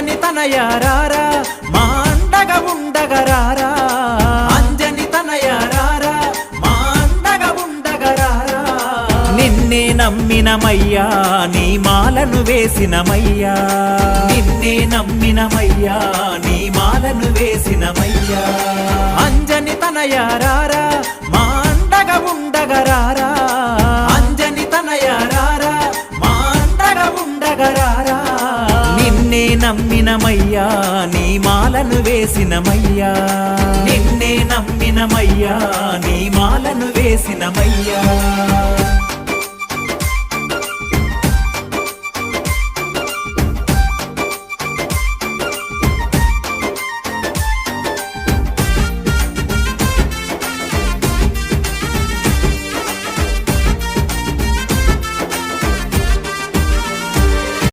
అంజని తనయారారా మా అండగా ఉండగరారా అంజని తనయారారా మా అండగా ఉండగరారా నిన్నే నమ్మినమయ్యా నీ మాలను వేసినమయ్యా నిన్నే నమ్మినమయ్యా నీ మాలను వేసినమయ్యా అంజని తనయారారా మా అండగా ఉండగరారా అంజని తనయారారా మా అండగా ఉండగరారా నిన్నే నమ్మినమయ్యా నీ మాలను వేసినమయ్యా నిన్నే నమ్మినమయ్యా నీ మాలను వేసినమయ్యా